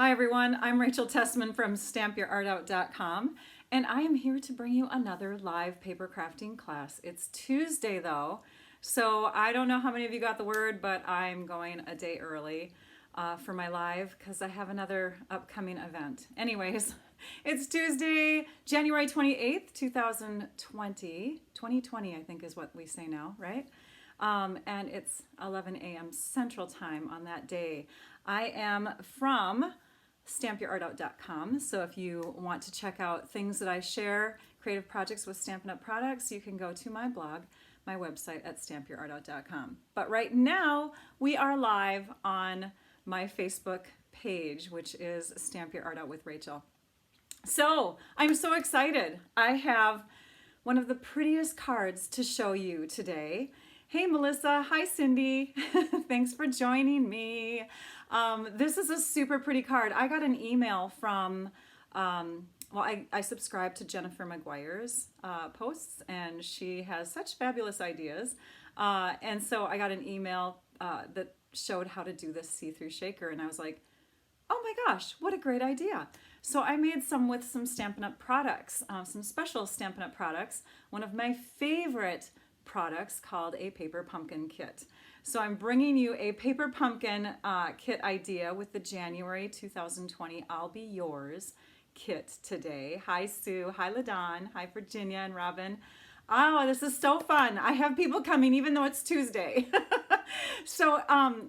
Hi everyone, I'm Rachel Tessman from StampYourArtOut.com, and I am here to bring you another live paper crafting class. It's Tuesday though, so I don't know how many of you got the word, but I'm going a day early for my live because I have another upcoming event. Anyways, it's Tuesday, January 28th, 2020 I think is what we say now, right? And it's 11 a.m. Central Time on that day. I am from StampYourArtOut.com, so if you want to check out things that I share, creative projects with Stampin' Up! Products, you can go to my blog, my website at StampYourArtOut.com. But right now, we are live on my Facebook page, which is Stamp Your Art Out with Rachel. So, I'm so excited. I have one of the prettiest cards to show you today. Hey Melissa, hi Cindy, thanks for joining me. This is a super pretty card. I got an email from, I subscribe to Jennifer McGuire's posts, and she has such fabulous ideas. And so I got an email that showed how to do this see-through shaker, and I was like, oh my gosh, what a great idea. So I made some with some Stampin' Up! Products, some special Stampin' Up! Products. One of my favorite products called a paper pumpkin kit. So I'm bringing you a paper pumpkin kit idea with the January 2020 I'll Be Yours kit today. Hi Sue, hi LaDon, hi Virginia and Robin. Oh, this is so fun. I have people coming even though it's Tuesday. So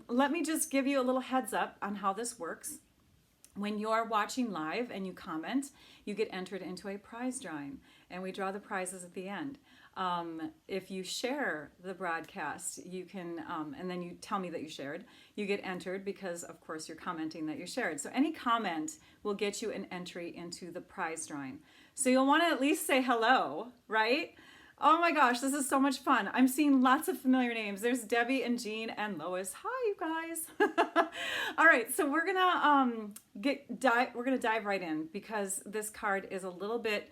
let me just give you a little heads up on how this works. When you're watching live and you comment, you get entered into a prize drawing, and we draw the prizes at the end. If you share the broadcast, you can, and then you tell me that you shared, you get entered because, of course, you're commenting that you shared. So any comment will get you an entry into the prize drawing. So you'll want to at least say hello, right? Oh my gosh, this is so much fun. I'm seeing lots of familiar names. There's Debbie and Jean and Lois. Hi, you guys. All right, so we're gonna dive right in because this card is a little bit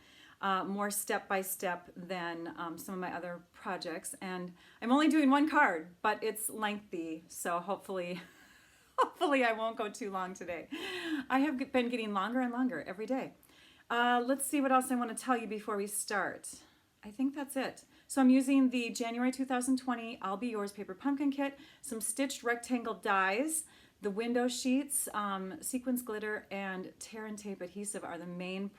more step-by-step than some of my other projects, and I'm only doing one card, but it's lengthy, so hopefully I won't go too long today. I have been getting longer and longer every day. Let's see what else I want to tell you before we start. I think that's it. So I'm using the January 2020 I'll Be Yours paper pumpkin kit, some stitched rectangle dies, the window sheets, sequins glitter, and tear and tape adhesive are the main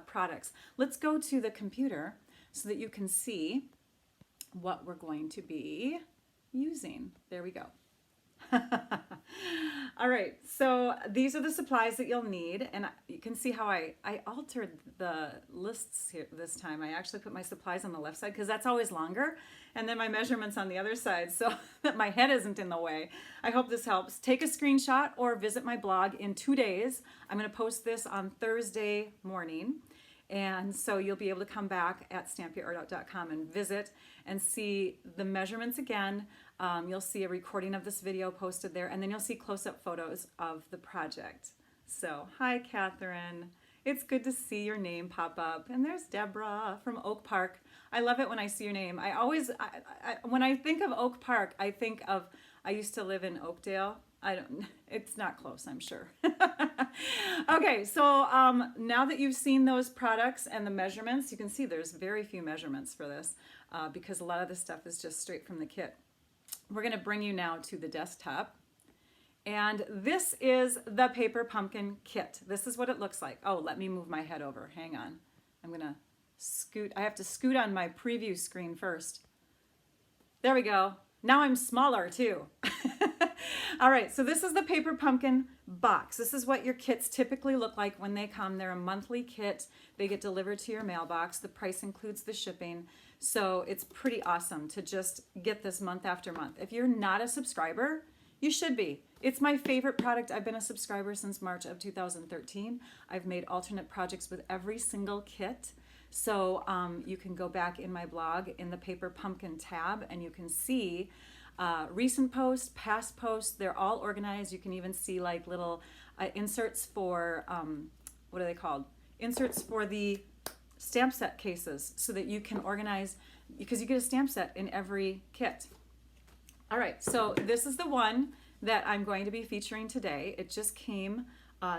products. Let's go to the computer so that you can see what we're going to be using. There we go. All right, so these are the supplies that you'll need, and you can see how I altered the lists here this time. I actually put my supplies on the left side because that's always longer, and then my measurements on the other side so that my head isn't in the way. I hope this helps. Take a screenshot or visit my blog in 2 days. I'm going to post this on Thursday morning. And so you'll be able to come back at StampYourArtOut.com and visit and see the measurements again. You'll see a recording of this video posted there, and then you'll see close-up photos of the project. So, hi Catherine. It's good to see your name pop up. And there's Deborah from Oak Park. I love it when I see your name. When I think of Oak Park, I think of, I used to live in Oakdale. It's not close, I'm sure. Okay, so now that you've seen those products and the measurements, you can see there's very few measurements for this because a lot of this stuff is just straight from the kit. We're going to bring you now to the desktop. And this is the paper pumpkin kit. This is what it looks like. Oh, let me move my head over. Hang on. I'm going to scoot. I have to scoot on my preview screen first. There we go. Now I'm smaller too. All right, so this is the paper pumpkin box. This is what your kits typically look like when they come. They're a monthly kit. They get delivered to your mailbox. The price includes the shipping. So it's pretty awesome to just get this month after month. If you're not a subscriber, you should be. It's my favorite product. I've been a subscriber since March of 2013. I've made alternate projects with every single kit. So you can go back in my blog in the paper pumpkin tab and you can see recent posts, past posts. They're all organized. You can even see like little inserts for, what are they called? Inserts for the stamp set cases so that you can organize, because you get a stamp set in every kit. All right, so this is the one that I'm going to be featuring today. It just came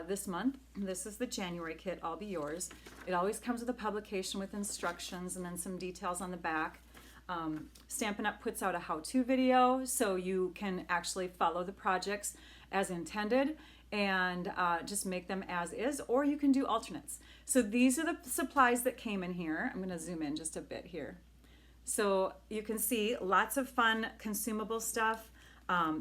this month. This is the January kit, All Be Yours. It always comes with a publication with instructions and then some details on the back. Stampin' Up! Puts out a how-to video so you can actually follow the projects as intended and just make them as is, or you can do alternates. So these are the supplies that came in here. I'm going to zoom in just a bit here. So you can see lots of fun consumable stuff.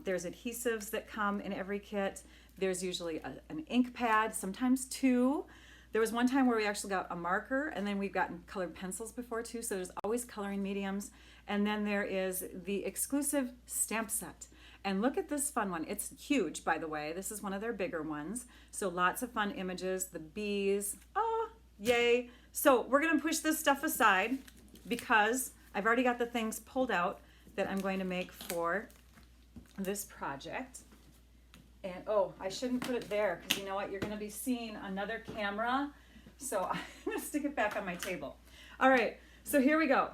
There's adhesives that come in every kit. There's usually an ink pad, sometimes two. There was one time where we actually got a marker, and then we've gotten colored pencils before too, so there's always coloring mediums. And then there is the exclusive stamp set. And look at this fun one. It's huge, by the way. This is one of their bigger ones. So lots of fun images, the bees, oh, yay. So we're gonna push this stuff aside because I've already got the things pulled out that I'm going to make for this project. And oh, I shouldn't put it there because you know what? You're going to be seeing another camera. So I'm going to stick it back on my table. All right, so here we go.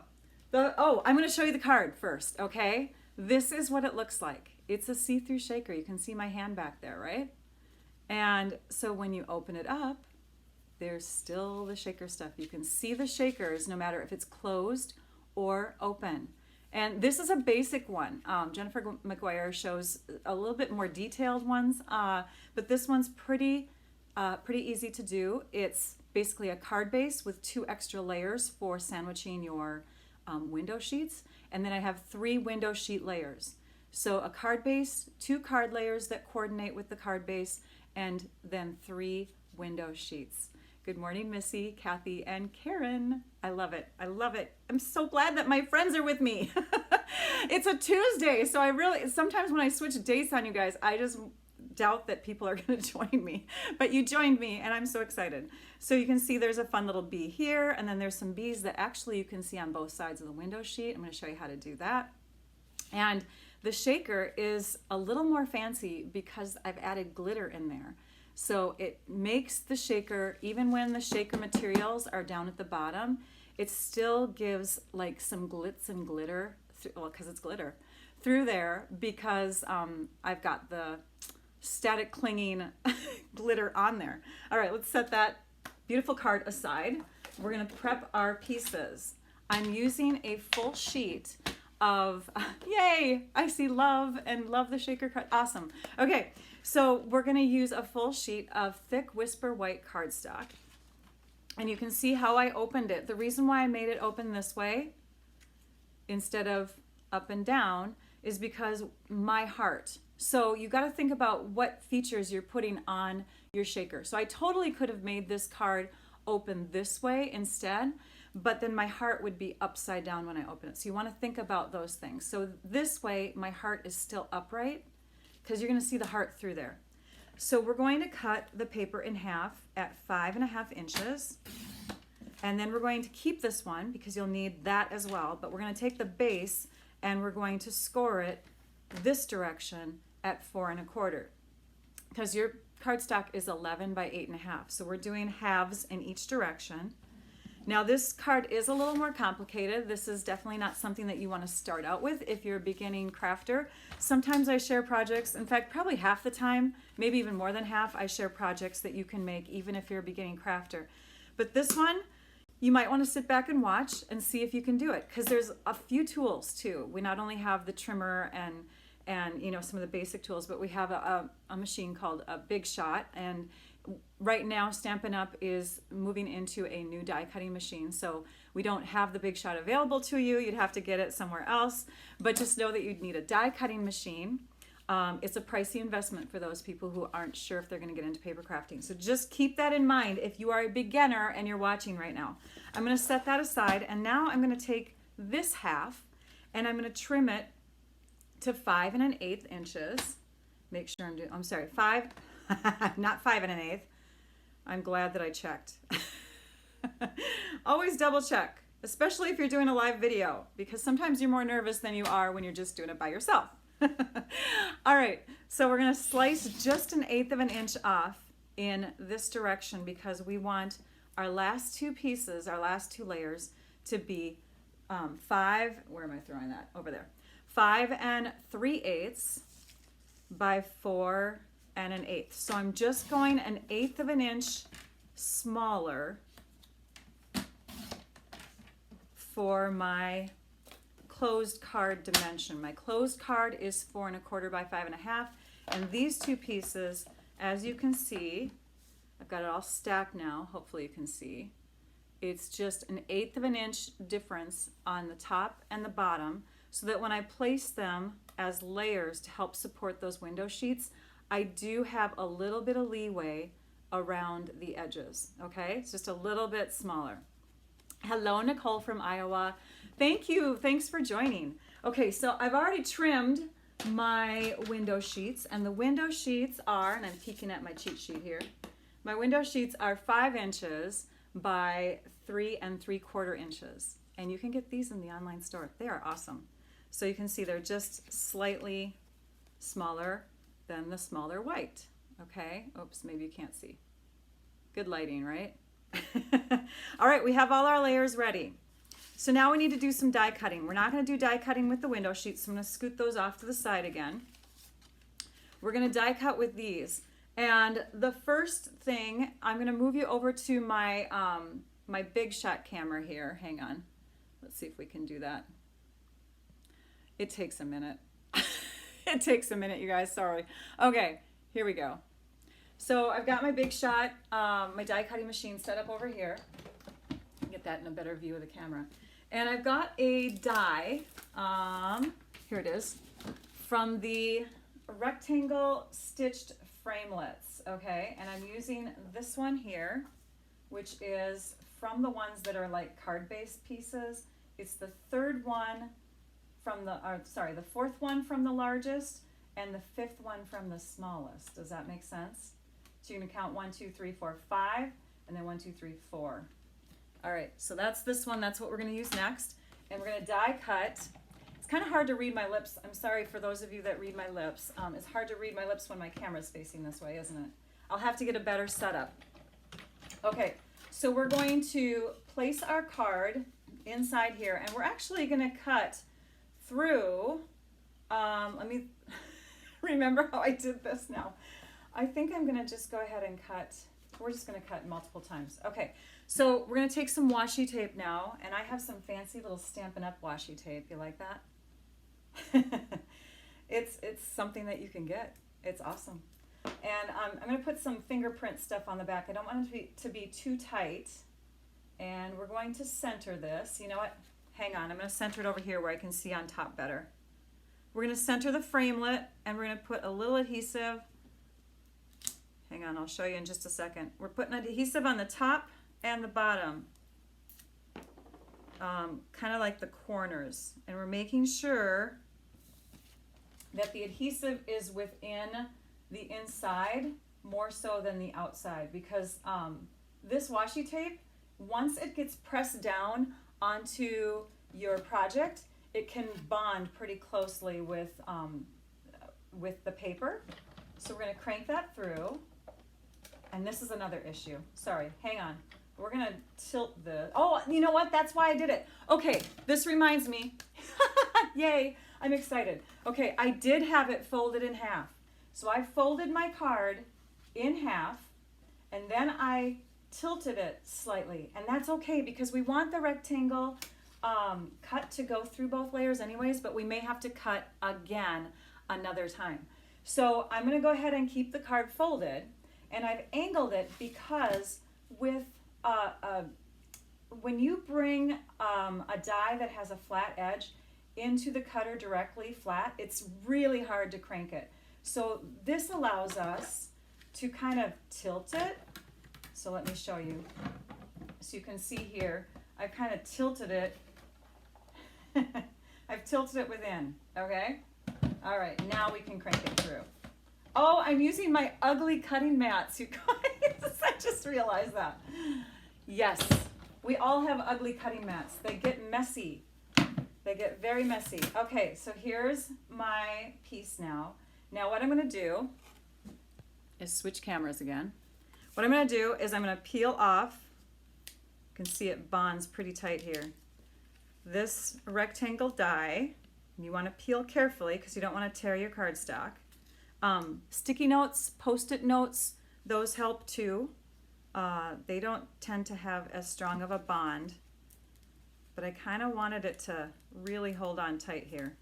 I'm going to show you the card first, okay? This is what it looks like. It's a see-through shaker. You can see my hand back there, right? And so when you open it up, there's still the shaker stuff. You can see the shakers no matter if it's closed or open. And this is a basic one. Jennifer McGuire shows a little bit more detailed ones, but this one's pretty easy to do. It's basically a card base with 2 extra layers for sandwiching your window sheets. And then I have 3 window sheet layers. So a card base, 2 card layers that coordinate with the card base, and then 3 window sheets. Good morning, Missy, Kathy, and Karen. I love it. I love it. I'm so glad that my friends are with me. It's a Tuesday, so sometimes when I switch dates on you guys, I just doubt that people are going to join me. But you joined me, and I'm so excited. So you can see there's a fun little bee here, and then there's some bees that actually you can see on both sides of the window sheet. I'm going to show you how to do that. And the shaker is a little more fancy because I've added glitter in there. So it makes the shaker, even when the shaker materials are down at the bottom, it still gives like some glitz and glitter, because it's glitter, through there because I've got the static clinging glitter on there. All right, let's set that beautiful card aside. We're gonna prep our pieces. I'm using a full sheet of, yay, I see love and love the shaker card, awesome. Okay. So we're going to use a full sheet of thick Whisper White cardstock. And you can see how I opened it. The reason why I made it open this way instead of up and down is because my heart. So you got to think about what features you're putting on your shaker. So I totally could have made this card open this way instead, but then my heart would be upside down when I open it. So you want to think about those things. So this way my heart is still upright, because you're going to see the heart through there. So we're going to cut the paper in half at 5.5 inches. And then we're going to keep this one because you'll need that as well. But we're going to take the base and we're going to score it this direction at 4.25. Because your cardstock is 11 by 8.5. So we're doing halves in each direction. Now this card is a little more complicated. This is definitely not something that you want to start out with if you're a beginning crafter. Sometimes I share projects, in fact probably half the time, maybe even more than half, I share projects that you can make even if you're a beginning crafter. But this one, you might want to sit back and watch and see if you can do it, because there's a few tools too. We not only have the trimmer and you know some of the basic tools, but we have a machine called a Big Shot, and right now Stampin' Up! Is moving into a new die cutting machine, so we don't have the Big Shot available to you. You'd have to get it somewhere else, but just know that you'd need a die cutting machine. It's a pricey investment for those people who aren't sure if they're going to get into paper crafting, so just keep that in mind if you are a beginner and you're watching right now. I'm going to set that aside, and now I'm going to take this half and I'm going to trim it to 5 1/8 inches. Make sure I'm sorry, 5 not 5 1/8. I'm glad that I checked. Always double check, especially if you're doing a live video, because sometimes you're more nervous than you are when you're just doing it by yourself. All right, so we're going to slice just 1/8 inch off in this direction because we want our last 2 pieces, our last 2 layers to be 5, where am I throwing that? Over there. 5 3/8 by 4 and an eighth. So I'm just going an eighth of an inch smaller for my closed card dimension. My closed card is 4 1/4 by 5 1/2, and these two pieces, as you can see, I've got it all stacked now, hopefully you can see. It's just an eighth of an inch difference on the top and the bottom, so that when I place them as layers to help support those window sheets, I do have a little bit of leeway around the edges, okay? It's just a little bit smaller. Hello, Nicole from Iowa. Thank you, thanks for joining. Okay, so I've already trimmed my window sheets, and the window sheets are, and I'm peeking at my cheat sheet here, my window sheets are 5 inches by 3 3/4 inches. And you can get these in the online store. They are awesome. So you can see they're just slightly smaller than the smaller white. Okay, oops, maybe you can't see. Good lighting, right? All right, we have all our layers ready. So now we need to do some die cutting. We're not going to do die cutting with the window sheets, so I'm going to scoot those off to the side again. We're going to die cut with these. And the first thing, I'm going to move you over to my my big shot camera here. Hang on. Let's see if we can do that. It takes a minute. It takes a minute, you guys, sorry. Okay, here we go. So I've got my big shot, my die cutting machine set up over here. Get that in a better view of the camera. And I've got a die, here it is, from the rectangle stitched framelits, okay? And I'm using this one here, which is from the ones that are like card-based pieces. It's the third one from the, the fourth one from the largest and the fifth one from the smallest. Does that make sense? So you're gonna count 1, 2, 3, 4, 5, and then 1, 2, 3, 4. All right, so that's this one. That's what we're gonna use next. And we're gonna die cut. It's kind of hard to read my lips. I'm sorry for those of you that read my lips. It's hard to read my lips when my camera's facing this way, isn't it? I'll have to get a better setup. Okay, so we're going to place our card inside here, and we're actually gonna cut through, let me remember how I did this now. I think I'm gonna just go ahead and cut, we're just gonna cut multiple times. Okay, so we're gonna take some washi tape now, and I have some fancy little Stampin' Up! Washi tape. You like that? It's something that you can get. It's awesome. And I'm gonna put some fingerprint stuff on the back. I don't want it to be too tight. And we're going to center this. You know what? Hang on, I'm gonna center it over here where I can see on top better. We're gonna center the framelit, and we're gonna put a little adhesive. Hang on, I'll show you in just a second. We're putting adhesive on the top and the bottom, kind of like the corners. And we're making sure that the adhesive is within the inside more so than the outside, because this washi tape, once it gets pressed down onto your project, it can bond pretty closely with the paper. So we're going to crank that through. And this is another issue. Sorry, hang on. We're going to tilt the, oh, you know what? That's why I did it. Okay, this reminds me. Yay, I'm excited. Okay, I did have it folded in half. So I folded my card in half, and then I tilted it slightly. And that's okay, because we want the rectangle cut to go through both layers anyways, but we may have to cut again another time. So I'm going to go ahead and keep the card folded, and I've angled it because with when you bring a die that has a flat edge into the cutter directly flat, it's really hard to crank it. So this allows us to kind of tilt it. So let me show you. So you can see here, I've kind of tilted it. I've tilted it within, okay? All right, now we can crank it through. Oh, I'm using my ugly cutting mats, you guys. I just realized that. Yes, we all have ugly cutting mats. They get messy. They get very messy. Okay, so here's my piece now. Now what I'm gonna do is switch cameras again. What I'm gonna do is I'm gonna peel off, you can see it bonds pretty tight here, this rectangle die. You wanna peel carefully because you don't wanna tear your cardstock. Sticky notes, Post-it notes, those help too. They don't tend to have as strong of a bond, but I kind of wanted it to really hold on tight here.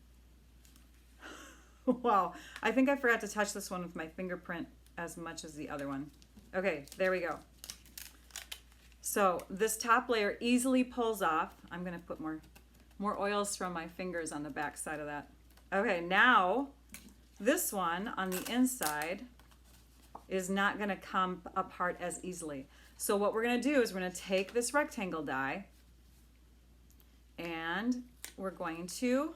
Wow, I think I forgot to touch this one with my fingerprint as much as the other one. Okay, there we go. So this top layer easily pulls off. I'm gonna put more oils from my fingers on the back side of that. Okay, now this one on the inside is not gonna come apart as easily. So what we're gonna do is we're gonna take this rectangle die and we're going to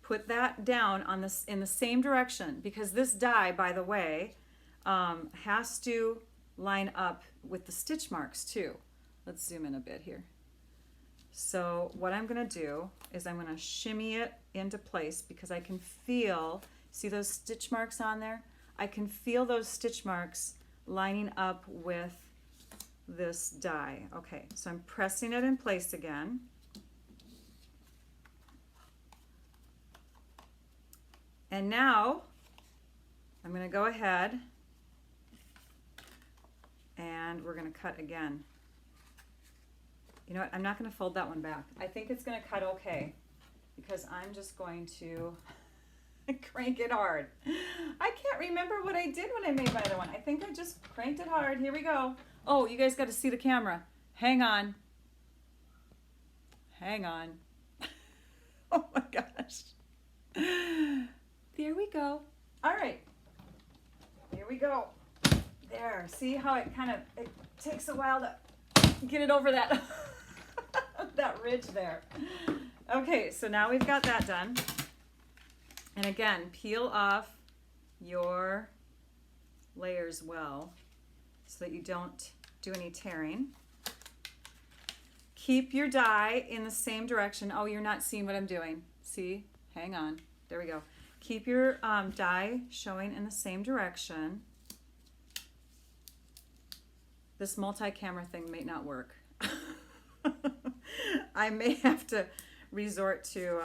put that down on this in the same direction, because this die, by the way, has to line up with the stitch marks too. Let's zoom in a bit here. So what I'm gonna do is I'm gonna shimmy it into place, because I can feel, see those stitch marks on there? I can feel those stitch marks lining up with this die. Okay, so I'm pressing it in place again. And now I'm going to go ahead and we're going to cut again. You know what? I'm not going to fold that one back. I think it's going to cut okay, because I'm just going to crank it hard. I can't remember what I did when I made my other one. I think I just cranked it hard. Here we go. Oh, you guys got to see the camera. Hang on. Hang on. Oh my gosh. There we go. All right. Here we go. There. See how it it takes a while to get it over that that ridge there. Okay, so now we've got that done. And again, peel off your layers well so that you don't do any tearing. Keep your die in the same direction. Oh, you're not seeing what I'm doing. See? Hang on. There we go. Keep your die showing in the same direction. This multi-camera thing may not work. I may have to resort to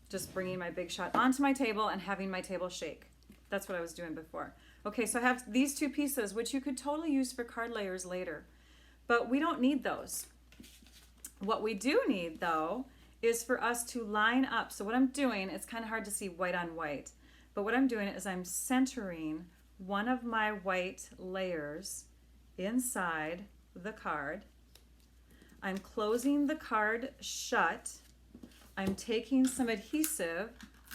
just bringing my big shot onto my table and having my table shake. That's what I was doing before. Okay, so I have these two pieces, which you could totally use for card layers later, but we don't need those. What we do need, though, is for us to line up. So what I'm doing, it's kind of hard to see white on white, but what I'm doing is I'm centering one of my white layers inside the card. I'm closing the card shut. I'm taking some adhesive,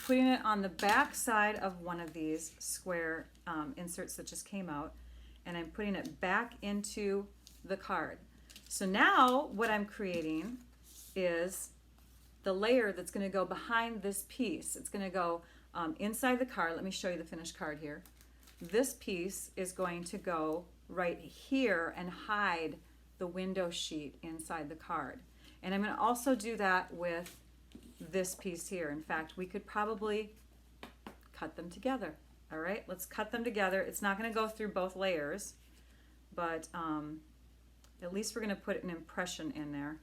putting it on the back side of one of these square inserts that just came out, and I'm putting it back into the card. So now what I'm creating is the layer that's going to go behind this piece. It's going to go inside the card. Let me show you the finished card here. This piece is going to go right here and hide the window sheet inside the card. And I'm going to also do that with this piece here. In fact, we could probably cut them together. All right, let's cut them together. It's not going to go through both layers, but at least we're going to put an impression in there.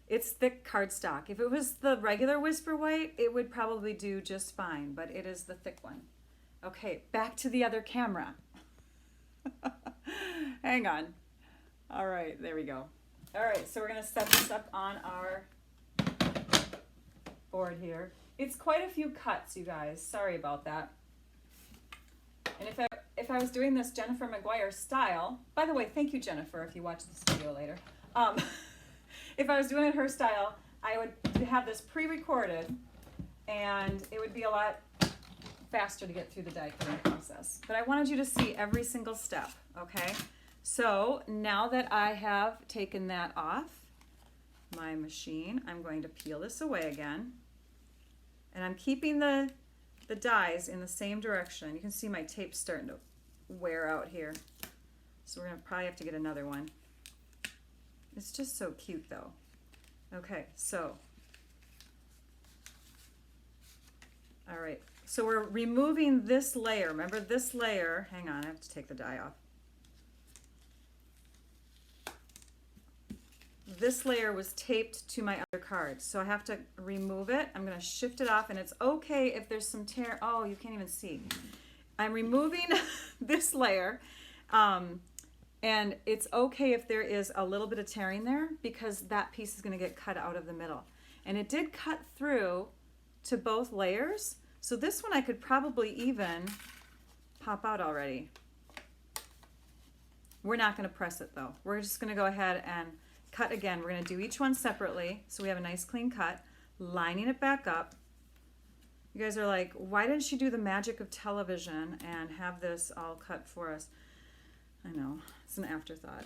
It's thick cardstock. If it was the regular Whisper White, it would probably do just fine, but it is the thick one. Okay, back to the other camera. Hang on. All right, there we go. All right, so we're going to set this up on our board here. It's quite a few cuts, you guys. Sorry about that. And if I was doing this Jennifer McGuire style, by the way, thank you, Jennifer, if you watch this video later. If I was doing it her style, I would have this pre-recorded, and it would be a lot faster to get through the die cutting process. But I wanted you to see every single step, okay? So now that I have taken that off my machine, I'm going to peel this away again. And I'm keeping the dies in the same direction. You can see my tape's starting to wear out here. So we're going to probably have to get another one. It's just so cute though. Okay, so. All right, so we're removing this layer. Remember this layer, hang on, I have to take the die off. this layer was taped to my other card. So I have to remove it. I'm gonna shift it off, and it's okay if there's some tear. Oh, you can't even see. I'm removing this layer, and it's okay if there is a little bit of tearing there, because that piece is gonna get cut out of the middle. And it did cut through to both layers. So this one I could probably even pop out already. We're not going to press it though. We're just going to go ahead and cut again. We're going to do each one separately so we have a nice clean cut, lining it back up. You guys are like, why didn't she do the magic of television and have this all cut for us? I know, it's an afterthought.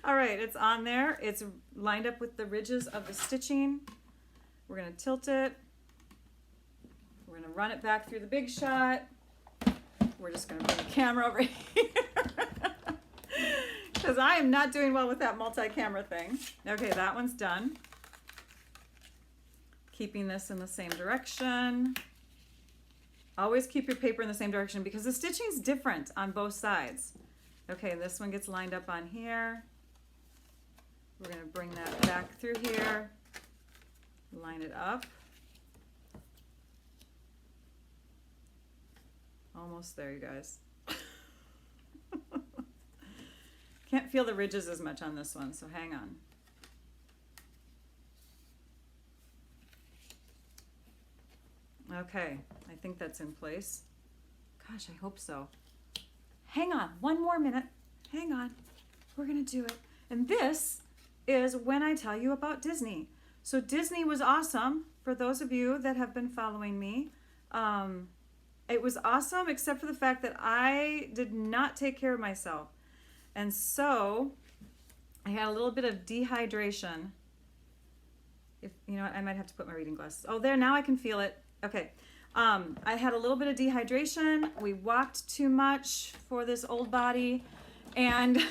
All right, it's on there. It's lined up with the ridges of the stitching. We're going to tilt it. We're going to run it back through the big shot. We're just going to bring the camera over here because I am not doing well with that multi-camera thing. Okay, that one's done. Keeping this in the same direction. Always keep your paper in the same direction because the stitching's different on both sides. Okay, this one gets lined up on here. We're going to bring that back through here. Line it up. Almost there, you guys. Can't feel the ridges as much on this one, so hang on. Okay, I think that's in place. Gosh, I hope so. Hang on, one more minute. Hang on. We're gonna do it. And this is when I tell you about Disney. So Disney was awesome for those of you that have been following me. It was awesome except for the fact that I did not take care of myself. And so I had a little bit of dehydration. If you know what, I might have to put my reading glasses. Oh, there, now I can feel it. Okay. I had a little bit of dehydration. We walked too much for this old body. And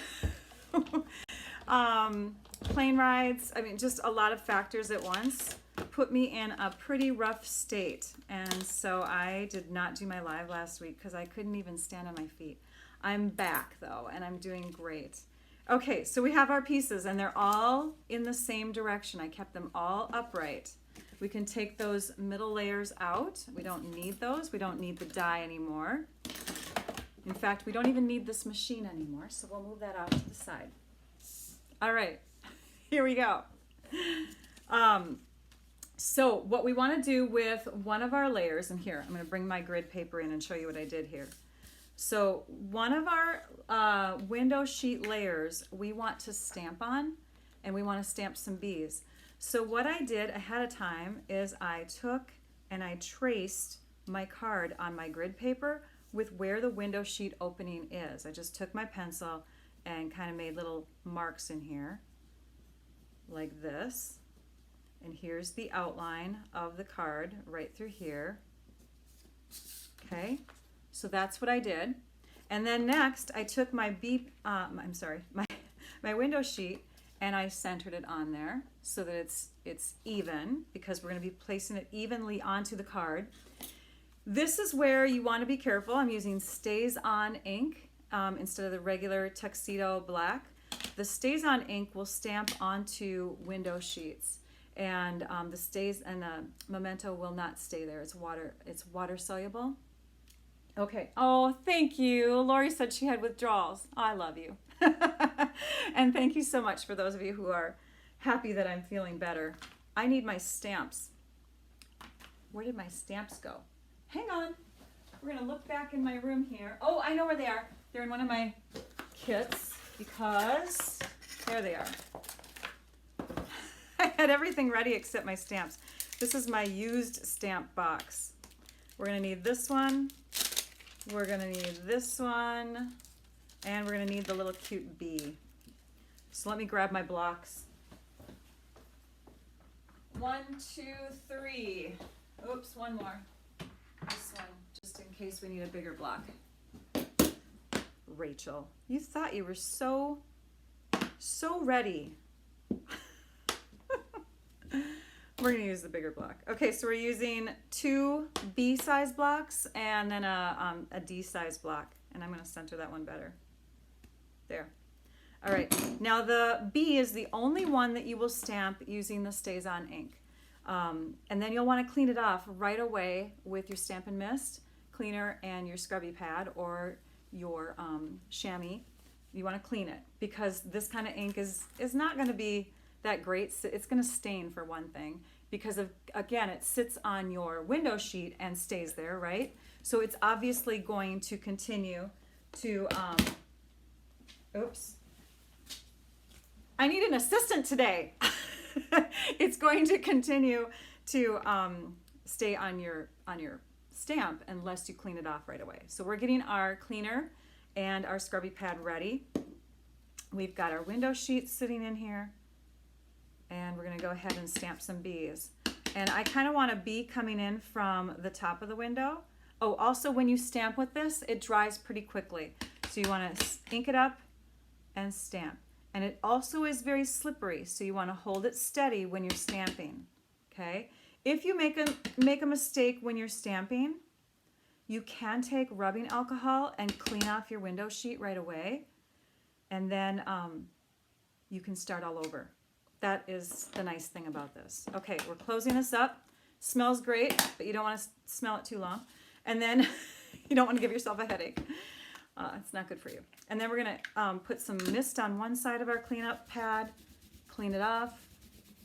plane rides, I mean, just a lot of factors at once put me in a pretty rough state. And so I did not do my live last week because I couldn't even stand on my feet. I'm back though, and I'm doing great. Okay, so we have our pieces and they're all in the same direction. I kept them all upright. We can take those middle layers out. We don't need those. We don't need the die anymore. In fact, we don't even need this machine anymore, so we'll move that out to the side. All right, here we go. So what we want to do with one of our layers, and here, I'm going to bring my grid paper in and show you what I did here. So one of our window sheet layers we want to stamp on, and we want to stamp some bees. So what I did ahead of time is I took and I traced my card on my grid paper with where the window sheet opening is. I just took my pencil and kind of made little marks in here like this. And here's the outline of the card right through here. Okay, so that's what I did. And then next I took my my window sheet and I centered it on there so that it's even, because we're going to be placing it evenly onto the card. This is where you want to be careful. I'm using Stays On ink instead of the regular tuxedo black. The Stays On ink will stamp onto window sheets, and the Stays and the Memento will not stay there. It's water soluble. Okay. Oh, thank you. Lori said she had withdrawals. I love you. And thank you so much for those of you who are happy that I'm feeling better. I need my stamps. Where did my stamps go? Hang on. We're going to look back in my room here. Oh, I know where they are. They're in one of my kits because there they are. I had everything ready except my stamps. This is my used stamp box. We're going to need this one. We're going to need this one. And we're going to need the little cute bee. So let me grab my blocks. 1, 2, 3. Oops, one more. This one, just in case we need a bigger block. Rachel, you thought you were so ready. We're going to use the bigger block. Okay, so we're using 2 B size blocks and then a D size block. And I'm going to center that one better. There. All right, now the B is the only one that you will stamp using the Stays On ink. And then you'll want to clean it off right away with your Stampin' Mist cleaner and your scrubby pad or your chamois. You want to clean it because this kind of ink is not going to be that great. It's going to stain for one thing because of, again, it sits on your window sheet and stays there, right? So it's obviously going to continue to, oops. I need an assistant today. It's going to continue to stay on your stamp unless you clean it off right away. So we're getting our cleaner and our scrubby pad ready. We've got our window sheet sitting in here, and we're going to go ahead and stamp some B's. And I kind of want a B coming in from the top of the window. Oh, also when you stamp with this, it dries pretty quickly. So you want to ink it up and stamp. And it also is very slippery, so you want to hold it steady when you're stamping, okay? If you make a mistake when you're stamping, you can take rubbing alcohol and clean off your window sheet right away, and then you can start all over. That is the nice thing about this. Okay, we're closing this up. Smells great, but you don't want to smell it too long. And then you don't want to give yourself a headache. It's not good for you. And then we're going to put some mist on one side of our cleanup pad, clean it off,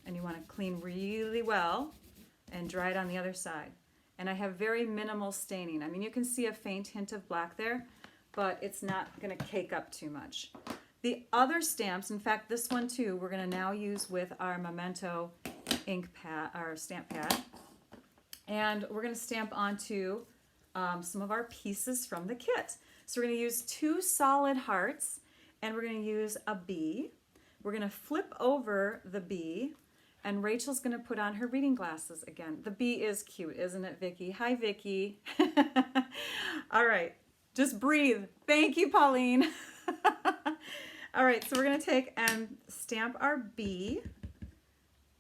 and you want to clean really well and dry it on the other side. And I have very minimal staining. I mean, you can see a faint hint of black there, but it's not going to cake up too much. The other stamps, in fact, this one too, we're going to now use with our Memento ink pad, our stamp pad. And we're going to stamp onto some of our pieces from the kit. So we're going to use 2 solid hearts, and we're going to use a B. We're going to flip over the B, and Rachel's going to put on her reading glasses again. The B is cute, isn't it, Vicki? Hi, Vicki. All right, just breathe. Thank you, Pauline. All right, so we're going to take and stamp our B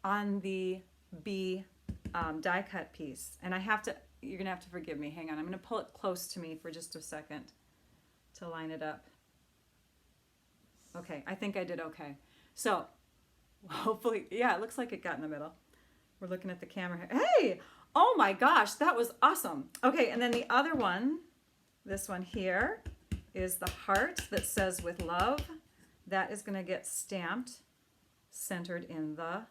on the B die cut piece. And you're going to have to forgive me. Hang on, I'm going to pull it close to me for just a second to line it up. Okay, I think I did okay. So hopefully, yeah, it looks like it got in the middle. We're looking at the camera here. Hey, oh my gosh, that was awesome. Okay, and then the other one, this one here, is the heart that says with love. That is going to get stamped, centered in the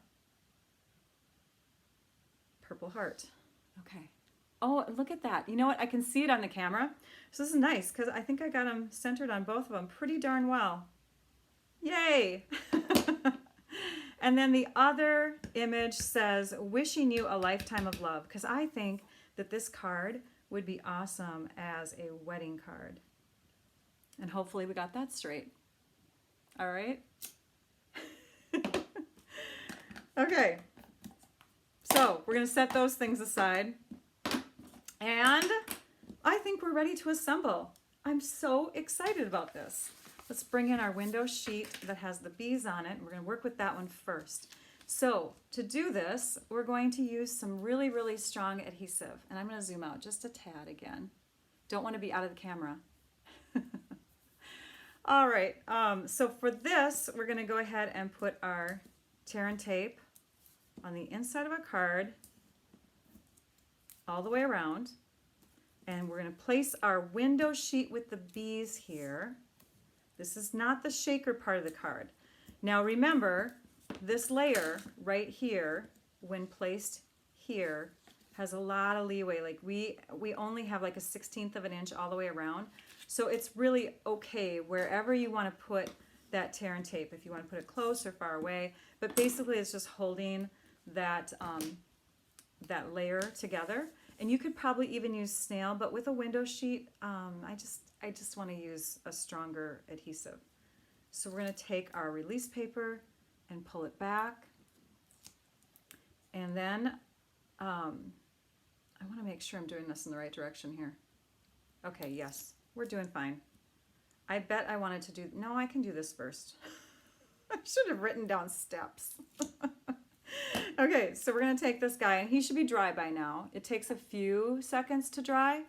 purple heart. Okay. Oh, look at that. You know what? I can see it on the camera. So this is nice because I think I got them centered on both of them pretty darn well. Yay! And then the other image says, wishing you a lifetime of love, because I think that this card would be awesome as a wedding card. And hopefully we got that straight. All right? Okay. So we're going to set those things aside. And I think we're ready to assemble. I'm so excited about this. Let's bring in our window sheet that has the bees on it. We're going to work with that one first. So to do this, we're going to use some really, really strong adhesive. And I'm going to zoom out just a tad again. Don't want to be out of the camera. All right, so for this, we're going to go ahead and put our tear and tape on the inside of a card all the way around. And we're going to place our window sheet with the bees here. This is not the shaker part of the card. Now remember, this layer right here, when placed here, has a lot of leeway. Like we only have like a 1/16 of an inch all the way around. So it's really okay wherever you want to put that tear and tape, if you want to put it close or far away. But basically it's just holding that, that layer together. And you could probably even use snail, but with a window sheet, I just want to use a stronger adhesive. So we're going to take our release paper and pull it back. And then I want to make sure I'm doing this in the right direction here. Okay, yes, we're doing fine. I bet I wanted to do, no, I can do this first. I should have written down steps. Okay, so we're going to take this guy, and he should be dry by now. It takes a few seconds to dry.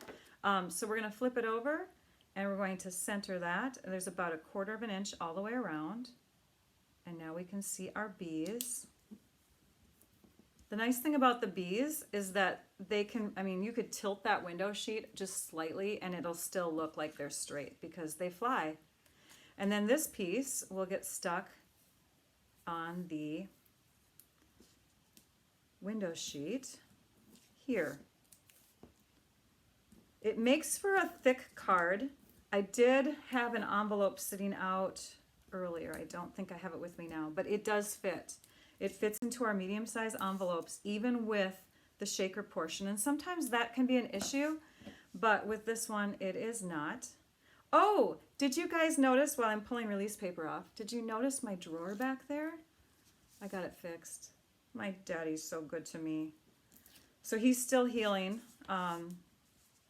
So we're going to flip it over, And we're going to center that. There's about 1/4 of an inch all the way around. And now we can see our bees. The nice thing about the bees is that they can, I mean, you could tilt that window sheet just slightly and it'll still look like they're straight because they fly. And then this piece will get stuck on the window sheet here. It makes for a thick card. I did have an envelope sitting out earlier. I don't think I have it with me now, but it does fit. It fits into our medium-sized envelopes, even with the shaker portion. And sometimes that can be an issue, but with this one, it is not. Oh, did you guys notice while I'm pulling release paper off, did you notice my drawer back there? I got it fixed. My daddy's so good to me. So he's still healing.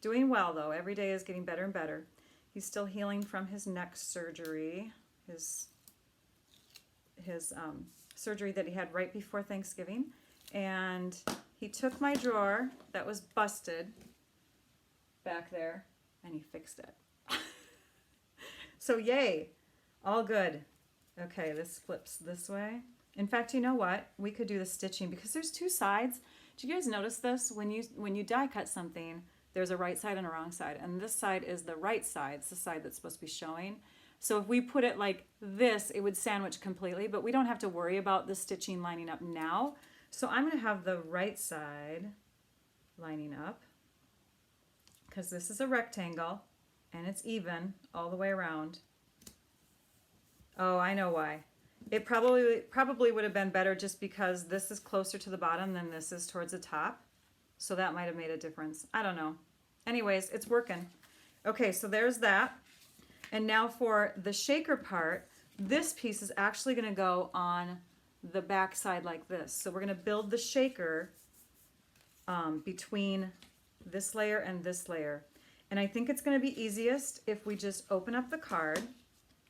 Doing well, though. Every day is getting better and better. He's still healing from his neck surgery, his surgery that he had right before Thanksgiving. And he took my drawer that was busted back there and he fixed it. So yay, all good. Okay, this flips this way. In fact, you know what? We could do the stitching because there's 2 sides. Do you guys notice this? When you die cut something, there's a right side and a wrong side. And this side is the right side. It's the side that's supposed to be showing. So if we put it like this, it would sandwich completely, but we don't have to worry about the stitching lining up now. So I'm going to have the right side lining up because this is a rectangle and it's even all the way around. Oh, I know why. It probably would have been better just because this is closer to the bottom than this is towards the top. So that might have made a difference. I don't know. Anyways, it's working. Okay, so there's that. And now for the shaker part, this piece is actually going to go on the back side like this. So we're going to build the shaker between this layer and this layer. And I think it's going to be easiest if we just open up the card.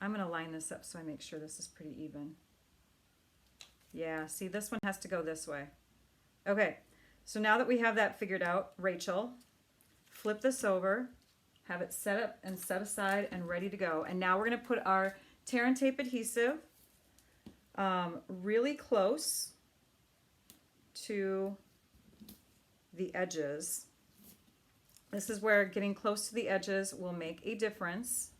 I'm going to line this up so I make sure this is pretty even. Yeah, see, this one has to go this way. Okay, so now that we have that figured out, Rachel, flip this over, have it set up and set aside and ready to go. And now we're going to put our tear and tape adhesive really close to the edges. This is where getting close to the edges will make a difference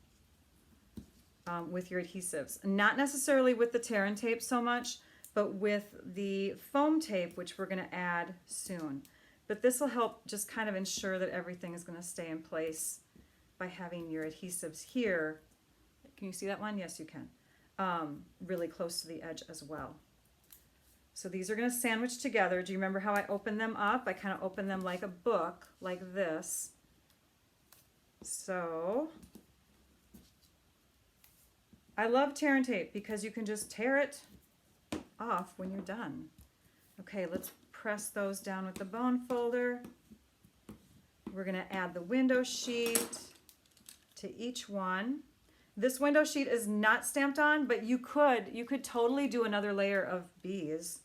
with your adhesives. Not necessarily with the tear and tape so much, but with the foam tape, which we're going to add soon. But this will help just kind of ensure that everything is going to stay in place by having your adhesives here. Can you see that one? Yes, you can. Really close to the edge as well. So these are going to sandwich together. Do you remember how I opened them up? I kind of opened them like a book, like this. So I love tear and tape because you can just tear it off when you're done. Okay, let's press those down with the bone folder. We're going to add the window sheet to each one. This window sheet is not stamped on, but you could totally do another layer of bees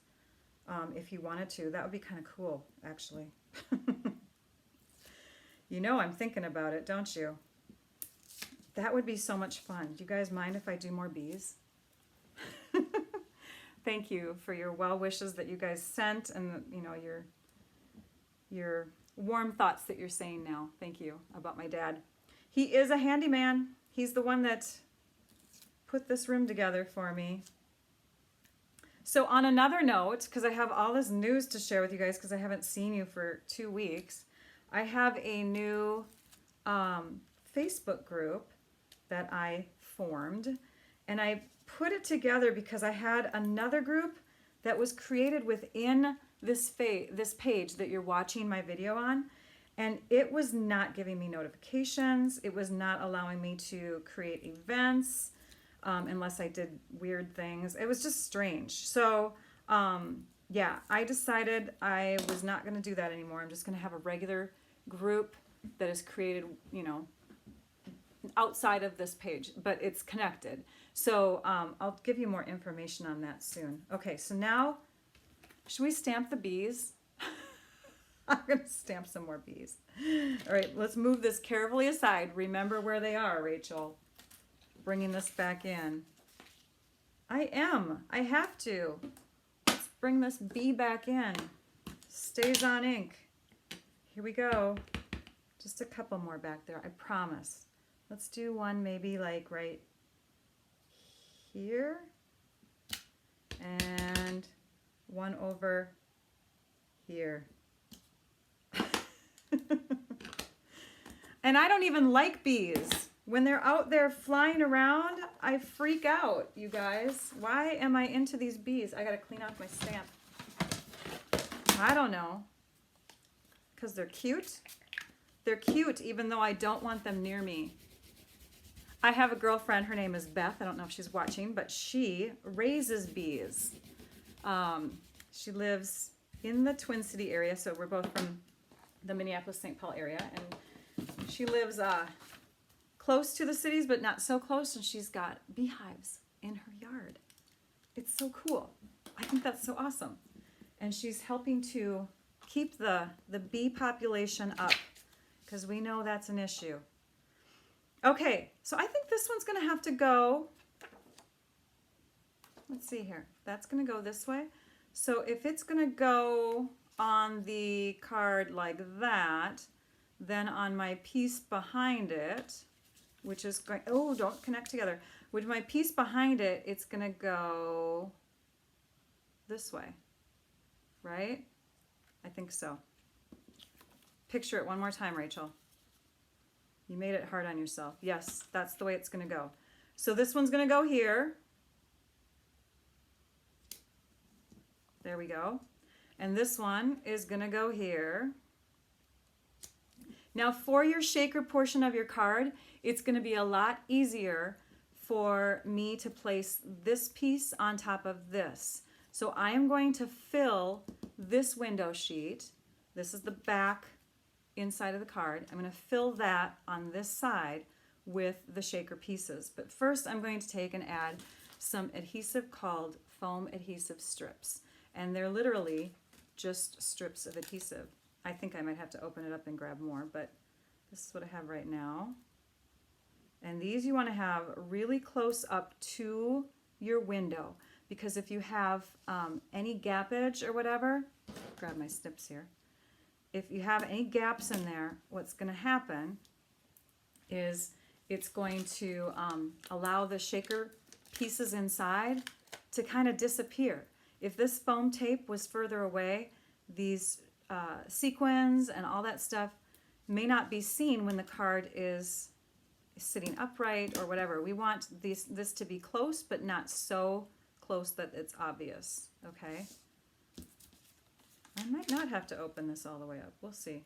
if you wanted to. That would be kind of cool, actually. You know I'm thinking about it, don't you? That would be so much fun. Do you guys mind if I do more bees? Thank you for your well wishes that you guys sent and your warm thoughts that you're saying now. Thank you about my dad. He is a handyman. He's the one that put this room together for me. So on another note, because I have all this news to share with you guys because I haven't seen you for 2 weeks, I have a new Facebook group that I formed, and I put it together because I had another group that was created within this page that you're watching my video on, and it was not giving me notifications. It was not allowing me to create events unless I did weird things. It was just strange. So yeah, I decided I was not going to do that anymore. I'm just going to have a regular group that is created, outside of this page, but it's connected. So I'll give you more information on that soon. Okay, so now, should we stamp the bees? I We're gonna stamp some more bees. All right, let's move this carefully aside. Remember where they are, Rachel. Bringing this back in. I have to. Let's bring this bee back in. Stays on ink. Here we go. Just a couple more back there, I promise. Let's do one maybe like right here. And one over here. And I don't even like bees. When they're out there flying around, I freak out, you guys. Why am I into these bees? I gotta clean off my stamp. I don't know. Because they're cute. They're cute even though I don't want them near me. I have a girlfriend, her name is Beth. I don't know if she's watching, but she raises bees. She lives in the Twin City area, so we're both from the Minneapolis-St. Paul area, and she lives close to the cities, but not so close, and she's got beehives in her yard. It's so cool. I think that's so awesome. And she's helping to keep the bee population up, because we know that's an issue. Okay, so I think this one's going to have to go, let's see here, that's going to go this way. So if it's going to go on the card like that, then on my piece behind it, which is going, oh, don't connect together. With my piece behind it, it's going to go this way, right? I think so. Picture it one more time, Rachel. You made it hard on yourself. Yes, that's the way it's going to go. So this one's going to go here. There we go. And this one is going to go here. Now for your shaker portion of your card, it's going to be a lot easier for me to place this piece on top of this. So I am going to fill this window sheet. This is the back inside of the card. I'm going to fill that on this side with the shaker pieces. But first I'm going to take and add some adhesive called foam adhesive strips. And they're literally just strips of adhesive. I think I might have to open it up and grab more, but this is what I have right now. And these you want to have really close up to your window, because if you have any gappage or whatever, grab my snips here. If you have any gaps in there, what's going to happen is it's going to allow the shaker pieces inside to kind of disappear. If this foam tape was further away, these sequins and all that stuff may not be seen when the card is sitting upright or whatever. We want this to be close, but not so close that it's obvious, okay? I might not have to open this all the way up. We'll see.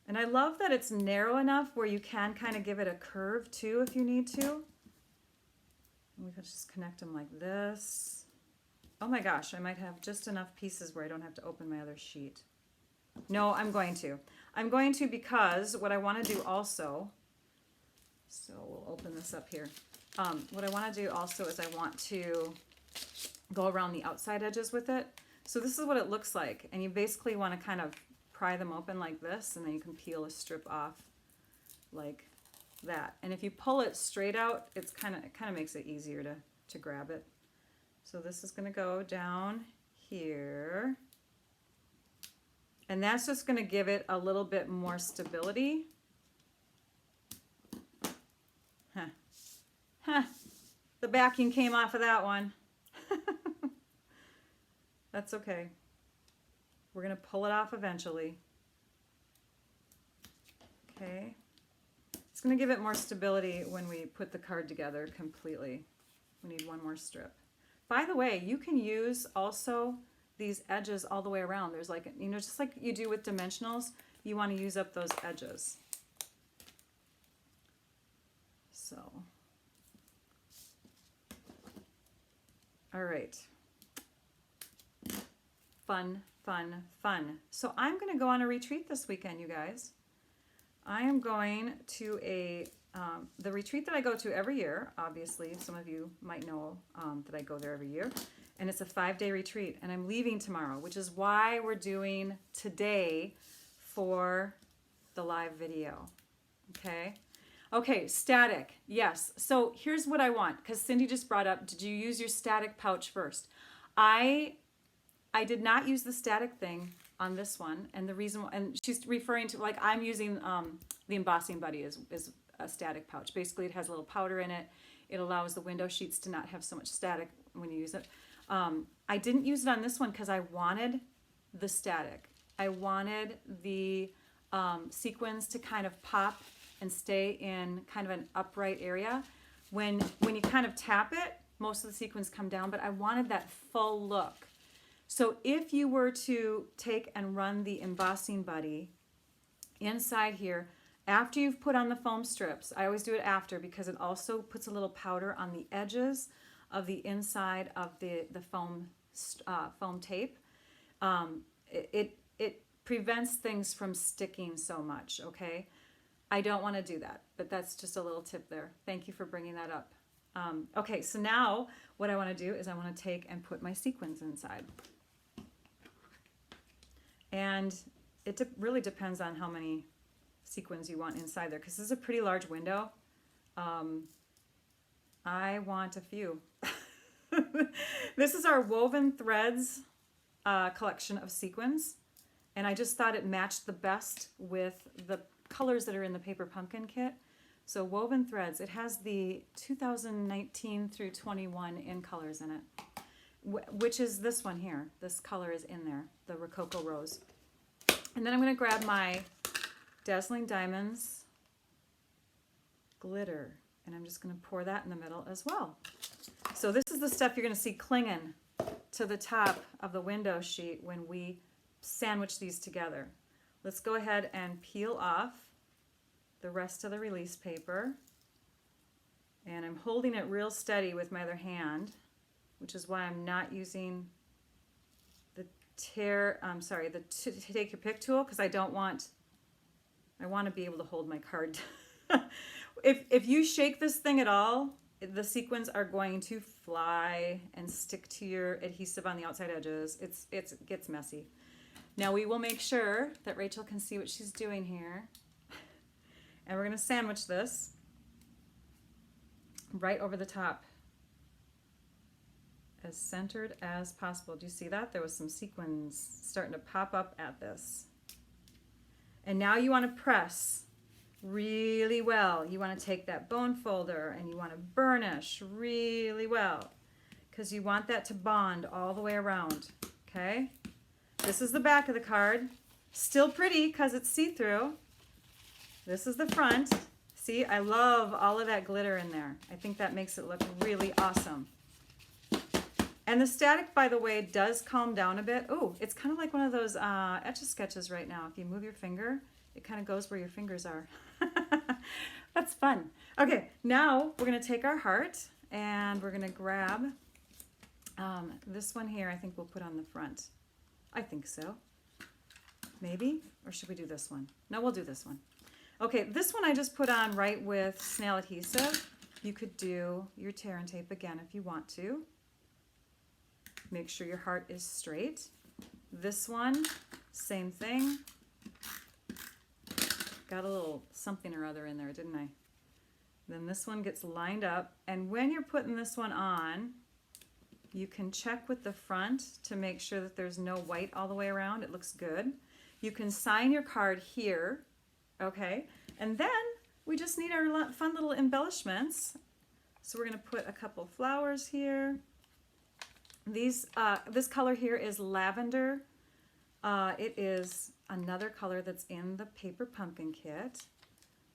And I love that it's narrow enough where you can kind of give it a curve too if you need to. And we can just connect them like this. Oh my gosh, I might have just enough pieces where I don't have to open my other sheet. No, I'm going to. I'm going to, because what I want to do also, so we'll open this up here. What I want to do also is I want to go around the outside edges with it. So this is what it looks like. And you basically want to kind of pry them open like this, and then you can peel a strip off like that. And if you pull it straight out, it kind of makes it easier to grab it. So this is going to go down here. And that's just going to give it a little bit more stability. Huh. Huh. The backing came off of that one. That's okay. We're going to pull it off eventually. Okay. It's going to give it more stability when we put the card together completely. We need one more strip. By the way, you can use also these edges all the way around. There's like, you know, just like you do with dimensionals, you want to use up those edges. So, all right. Fun, fun, fun. So I'm going to go on a retreat this weekend, you guys. I am going to the retreat that I go to every year. Obviously, some of you might know that I go there every year. and it's a 5-day retreat, and I'm leaving tomorrow, which is why we're doing today for the live video. Okay, static. Yes. So here's what I want, because Cindy just brought up, did you use your static pouch first? I did not use the static thing on this one, and the reason, and she's referring to, like, I'm using the embossing buddy is a static pouch. Basically, it has a little powder in it. It allows the window sheets to not have so much static when you use it. I didn't use it on this one because I wanted the static. I wanted the sequins to kind of pop and stay in kind of an upright area. When you kind of tap it, most of the sequins come down, but I wanted that full look. So if you were to take and run the embossing buddy inside here, after you've put on the foam strips, I always do it after because it also puts a little powder on the edges of the inside of the foam tape. It prevents things from sticking so much, okay? I don't want to do that, but that's just a little tip there. Thank you for bringing that up. Okay, so now what I want to do is I want to take and put my sequins inside. And it really depends on how many sequins you want inside there, because this is a pretty large window. I want a few. This is our Woven Threads collection of sequins, and I just thought it matched the best with the colors that are in the Paper Pumpkin kit. So Woven Threads, it has the 2019 through 21 in colors in it, which is this one here. This color is in there, the Rococo Rose. And then I'm going to grab my Dazzling Diamonds glitter, and I'm just going to pour that in the middle as well. So this is the stuff you're going to see clinging to the top of the window sheet when we sandwich these together. Let's go ahead and peel off the rest of the release paper, and I'm holding it real steady with my other hand, which is why I'm not using the take your pick tool, because I want to be able to hold my card. If you shake this thing at all, the sequins are going to fly and stick to your adhesive on the outside edges. It gets messy. Now we will make sure that Rachel can see what she's doing here. And we're going to sandwich this right over the top, as centered as possible. Do you see that? There was some sequins starting to pop up at this. And now you want to press really well. You want to take that bone folder and you want to burnish really well, because you want that to bond all the way around, okay? This is the back of the card. Still pretty because it's see-through. This is the front. See, I love all of that glitter in there. I think that makes it look really awesome. And the static, by the way, does calm down a bit. Oh, it's kind of like one of those Etch-a-Sketches right now. If you move your finger, it kind of goes where your fingers are. That's fun. Okay, now we're going to take our heart and we're going to grab this one here. I think we'll put on the front. I think so. Maybe? Or should we do this one? No, we'll do this one. Okay, this one I just put on right with snail adhesive. You could do your tear and tape again if you want to. Make sure your heart is straight. This one, same thing. Got a little something or other in there, didn't I? Then this one gets lined up, and when you're putting this one on, you can check with the front to make sure that there's no white all the way around. It looks good. You can sign your card here, okay? And then we just need our fun little embellishments. So we're going to put a couple flowers here. This color here is lavender. It is another color that's in the Paper Pumpkin kit.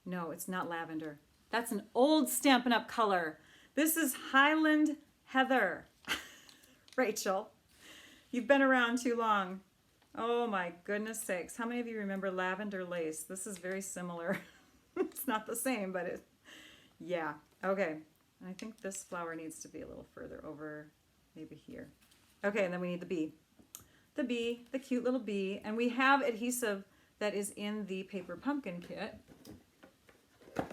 No, it's not lavender. That's an old Stampin' Up! Color. This is Highland Heather. Rachel, you've been around too long. Oh my goodness sakes. How many of you remember lavender lace? This is very similar. It's not the same, but yeah. Okay. I think this flower needs to be a little further over, maybe here. Okay, and then we need the bee. The bee, the cute little bee. And we have adhesive that is in the Paper Pumpkin kit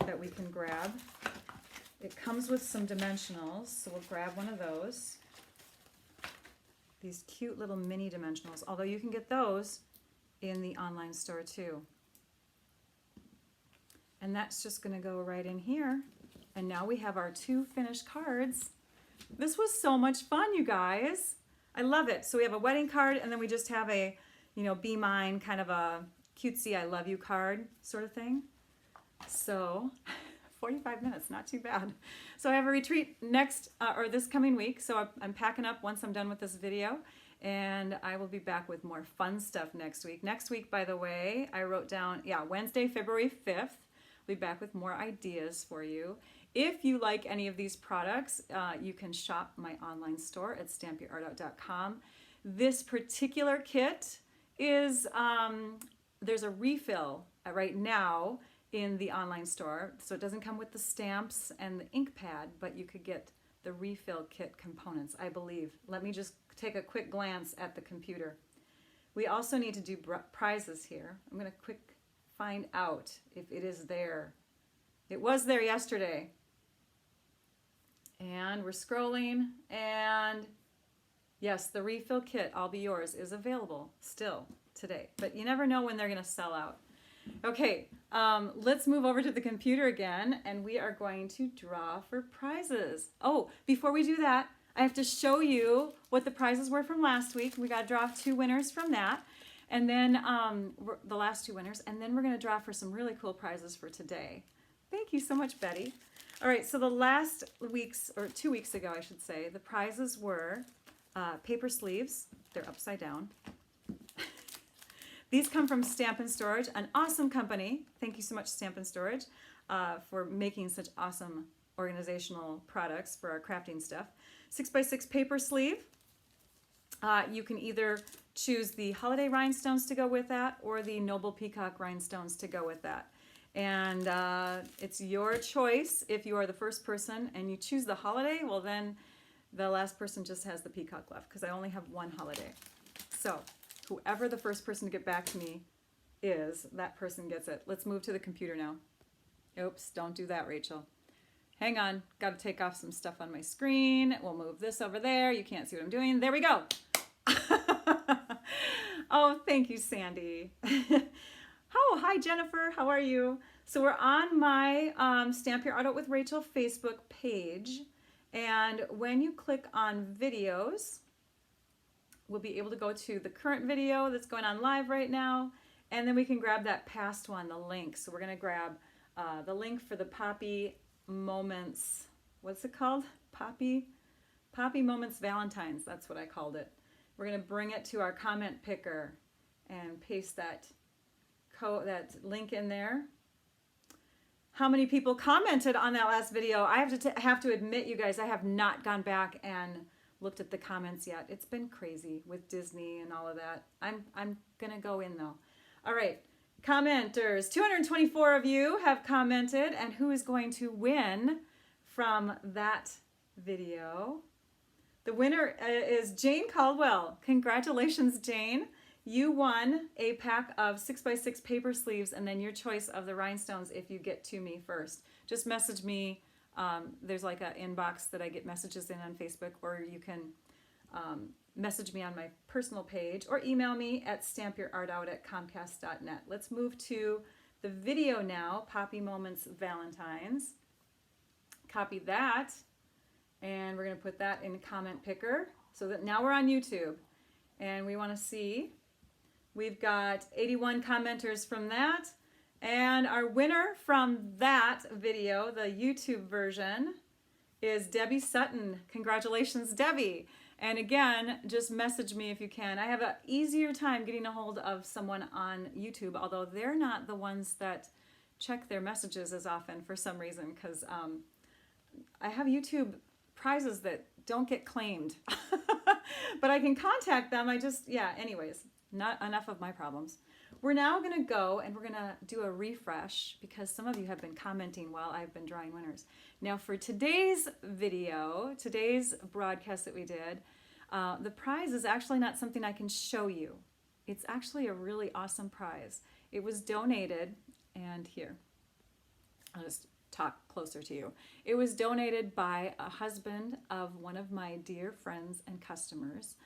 that we can grab. It comes with some dimensionals, so we'll grab one of those. These cute little mini dimensionals, although you can get those in the online store too. And that's just going to go right in here. And now we have our 2 finished cards. This was so much fun, you guys. I love it. So we have a wedding card, and then we just have a, be mine, kind of a cutesy I love you card sort of thing. So 45 minutes, not too bad. So I have a retreat next, or this coming week. So I'm packing up once I'm done with this video, and I will be back with more fun stuff next week. Next week, by the way, I wrote down, Wednesday, February 5th. I'll be back with more ideas for you. If you like any of these products, you can shop my online store at stampyourartout.com. This particular kit is, there's a refill right now in the online store. So it doesn't come with the stamps and the ink pad, but you could get the refill kit components, I believe. Let me just take a quick glance at the computer. We also need to do prizes here. I'm going to quick find out if it is there. It was there yesterday. And we're scrolling, and yes, the refill kit, I'll be yours, is available still today. But you never know when they're going to sell out. Okay, let's move over to the computer again, and we are going to draw for prizes. Oh, before we do that, I have to show you what the prizes were from last week. We got to draw 2 winners from that. And then the last 2 winners, and then we're going to draw for some really cool prizes for today. Thank you so much, Betty. All right, so the last week's, or 2 weeks ago, I should say, the prizes were paper sleeves. They're upside down. These come from Stamp and Storage, an awesome company. Thank you so much, Stamp and Storage, for making such awesome organizational products for our crafting stuff. 6x6 paper sleeve. You can either choose the holiday rhinestones to go with that, or the Noble Peacock rhinestones to go with that. And it's your choice. If you are the first person and you choose the holiday, well then the last person just has the peacock left, because I only have 1 holiday. So whoever the first person to get back to me is, that person gets it. Let's move to the computer now. Oops, don't do that, Rachel. Hang on, got to take off some stuff on my screen. We'll move this over there. You can't see what I'm doing. There we go. Oh, thank you, Sandy. Oh, hi, Jennifer. How are you? So we're on my Stamp Your Art Out with Rachel Facebook page. And when you click on videos, we'll be able to go to the current video that's going on live right now. And then we can grab that past one, the link. So we're going to grab the link for the Poppy Moments. What's it called? Poppy Moments Valentine's. That's what I called it. We're going to bring it to our comment picker and paste that link in there. How many people commented on that last video? I have to admit, you guys, I have not gone back and looked at the comments yet. It's been crazy with Disney and all of that. I'm gonna go in though. All right, commenters. 224 of you have commented, and who is going to win from that video? The winner is Jane Caldwell. Congratulations, Jane. You won a pack of 6x6 paper sleeves, and then your choice of the rhinestones if you get to me first. Just message me. There's like an inbox that I get messages in on Facebook, or you can message me on my personal page, or email me at stampyourartout@comcast.net. Let's move to the video now, Poppy Moments Valentine's. Copy that, and we're going to put that in comment picker so that now we're on YouTube, and we want to see. We've got 81 commenters from that, and our winner from that video, the YouTube version, is Debbie Sutton. Congratulations, Debbie. And again, just message me if you can. I have an easier time getting a hold of someone on YouTube, although they're not the ones that check their messages as often for some reason, because I have YouTube prizes that don't get claimed. But I can contact them. Anyways, not enough of my problems. We're now going to go and we're going to do a refresh, because some of you have been commenting while I've been drawing winners. Now for today's video, today's broadcast that we did, the prize is actually not something I can show you. It's actually a really awesome prize. It was donated, and here, I'll just talk closer to you. It was donated by a husband of one of my dear friends and customers.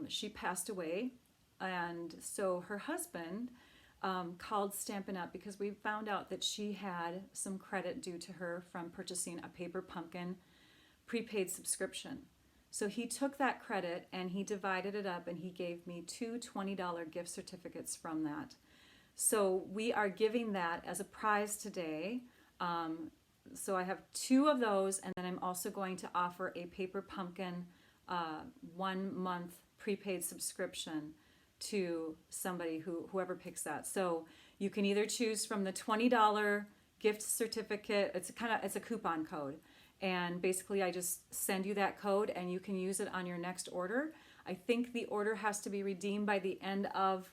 She passed away, and so her husband called Stampin' Up! Because we found out that she had some credit due to her from purchasing a Paper Pumpkin prepaid subscription. So he took that credit and he divided it up and he gave me two $20 gift certificates from that. So we are giving that as a prize today. So I have two of those, and then I'm also going to offer a Paper Pumpkin 1 month prepaid subscription to somebody whoever picks that. So you can either choose from the $20 gift certificate. It's a coupon code. And basically I just send you that code and you can use it on your next order. I think the order has to be redeemed by the end of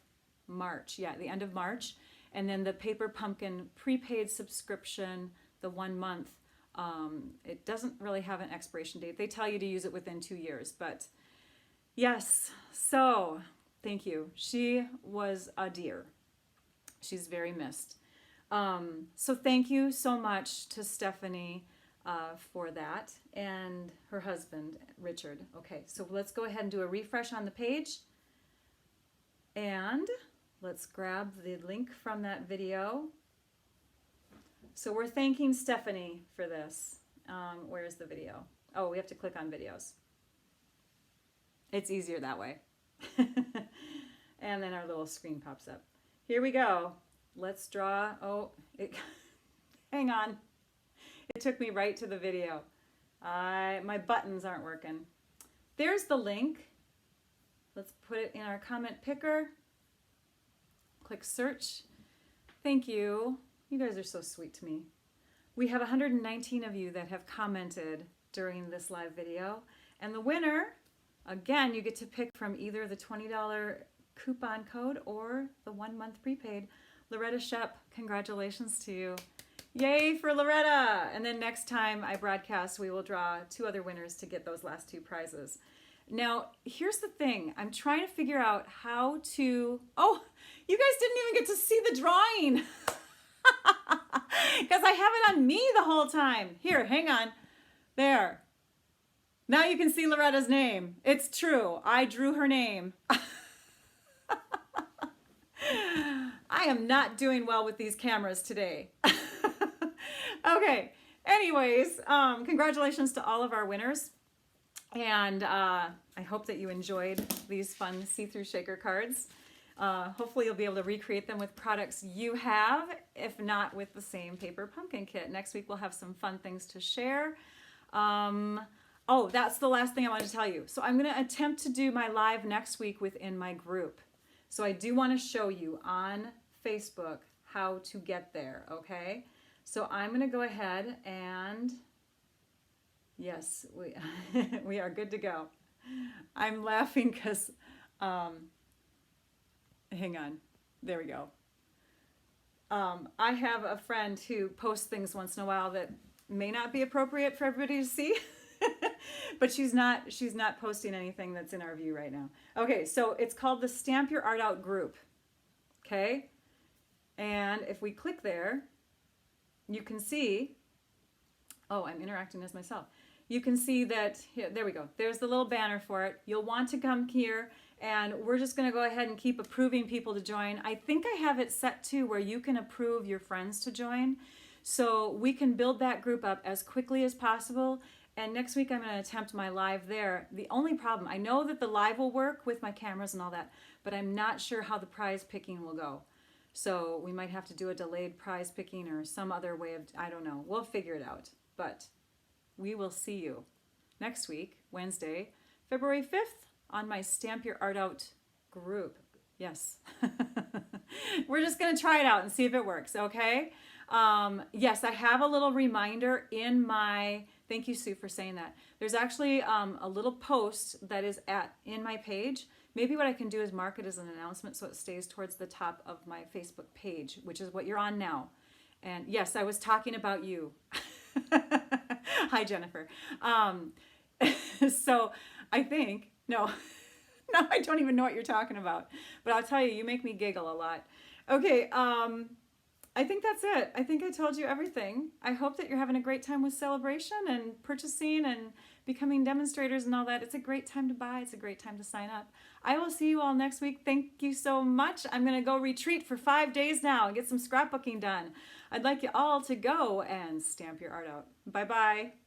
March. Yeah, the end of March. And then the Paper Pumpkin prepaid subscription, the 1 month, it doesn't really have an expiration date. They tell you to use it within 2 years, but yes. So thank you. She was a dear. She's very missed. So thank you so much to Stephanie for that, and her husband, Richard. Okay, so let's go ahead and do a refresh on the page, and let's grab the link from that video. So we're thanking Stephanie for this. Where's the video? Oh, we have to click on videos. It's easier that way. And then our little screen pops up. Here we go. Let's draw. Hang on. It took me right to the video. My buttons aren't working. There's the link. Let's put it in our comment picker. Click search. Thank you. You guys are so sweet to me. We have 119 of you that have commented during this live video. And the winner, again, you get to pick from either the $20 coupon code or the 1 month prepaid. Loretta Shep, congratulations to you. Yay for Loretta! And then next time I broadcast, we will draw 2 other winners to get those last 2 prizes. Now, here's the thing. I'm trying to figure out how to... Oh, you guys didn't even get to see the drawing. Because I have it on me the whole time. Here, hang on. There. Now you can see Loretta's name. It's true. I drew her name. I am not doing well with these cameras today. Okay, anyways, congratulations to all of our winners. And I hope that you enjoyed these fun see-through shaker cards. Hopefully you'll be able to recreate them with products you have, if not with the same Paper Pumpkin kit. Next week we'll have some fun things to share. Oh, that's the last thing I wanted to tell you. So I'm going to attempt to do my live next week within my group. So I do want to show you on Facebook how to get there, okay? So I'm going to go ahead and, yes, we are good to go. I'm laughing because, hang on, there we go. I have a friend who posts things once in a while that may not be appropriate for everybody to see, but she's not posting anything that's in our view right now. Okay, so it's called the Stamp Your Art Out group, okay? And if we click there, you can see, oh, I'm interacting as myself. You can see that, here, there we go. There's the little banner for it. You'll want to come here, and we're just going to go ahead and keep approving people to join. I think I have it set to where you can approve your friends to join, so we can build that group up as quickly as possible. And next week I'm going to attempt my live there. The only problem, I know that the live will work with my cameras and all that, but I'm not sure how the prize picking will go. So we might have to do a delayed prize picking or some other way of, I don't know. We'll figure it out. But we will see you next week, Wednesday, February 5th, on my Stamp Your Art Out group. Yes. We're just going to try it out and see if it works, okay? Yes, I have a little reminder in my, thank you, Sue, for saying that. There's actually a little post that is in my page. Maybe what I can do is mark it as an announcement so it stays towards the top of my Facebook page, which is what you're on now. And yes, I was talking about you. Hi, Jennifer. So I think, no, I don't even know what you're talking about. But I'll tell you, you make me giggle a lot. Okay, I think that's it. I think I told you everything. I hope that you're having a great time with celebration and purchasing and becoming demonstrators and all that, it's a great time to buy. It's a great time to sign up. I will see you all next week. Thank you so much. I'm going to go retreat for 5 days now and get some scrapbooking done. I'd like you all to go and stamp your art out. Bye-bye.